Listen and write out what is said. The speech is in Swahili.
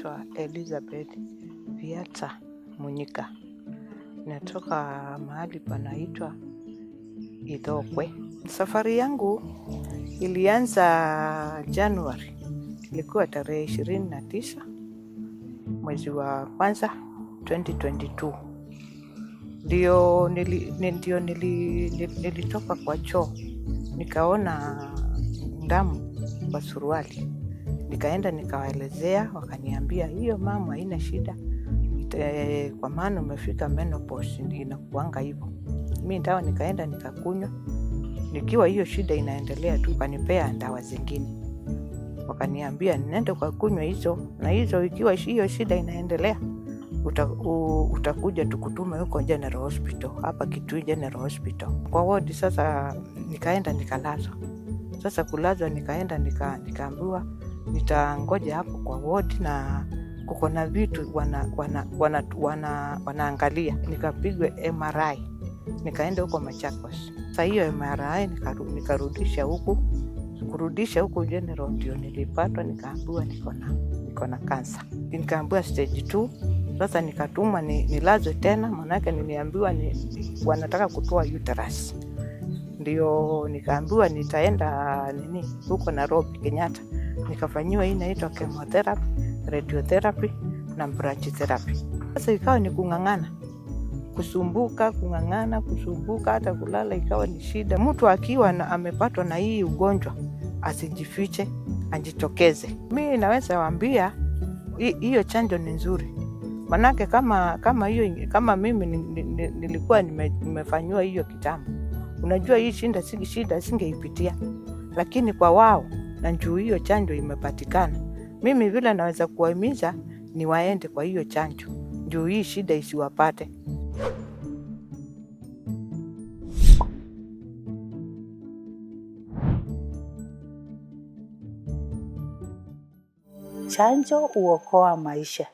naitwa Elizabeth Viata Munyika. Natoka mahali panaitwa Ithokwe. Safari yangu ilianza Januari. Ilikuwa tarehe 29 mwezi wa kwanza 2022. Nilitoka kwa choo. Nikaona damu kwa suruali. Nikaenda nikawaelezea, wakaniambia hiyo mama haina shida. Kwa maana umefika menopause inakuanga hivyo. Mimi dawa nikaenda nikakunywa. Nikiwa hiyo shida inaendelea tu, kanipea dawa zingine. Wakaniambia niende kwa kunywa hizo, na hizo ikiwa hiyo shida inaendelea utakuja tukutume huko General Hospital, hapa Kitui General Hospital. Kwa ward sasa nikaenda nikalazwa. Sasa kulazwa nikaenda nikaambiwa nitangoja hapo kwa ward na kuko na vitu wanaangalia. Nikapigwe MRI. Nikaenda huko Machakos. Sasa hiyo MRI nikarudisha huku. Kurudisha huko General ndio nilipatwa nikaambiwa niko na cancer. Nikaambiwa stage 2. Sasa nikatumwa nilazwe tena, manake niliambiwa wanataka kutoa uterus. Ndio nikaambiwa nitaenda huko Nairobi Kenyatta. Nikafanyiwa hii inaitwa chemotherapy, radiotherapy na brachytherapy. Sasa ikawa ni kung'ang'ana. Kusumbuka, hata kulala ikawa ni shida. Mtu akiwa amepatwa na hii ugonjwa asijifiche, ajitokeze. Mimi naweza waambia hiyo chanjo ni nzuri. Manake kama mimi nilikuwa nimefanywa hiyo kitambo. Unajua hii shida singeipitia. Lakini kwa wao na njoo hiyo chanjo imepatikana. Mimi vile naweza kuwahimiza ni waende kwa hiyo chanjo. Njoo hii shida isiwapate. Chanjo huokoa maisha.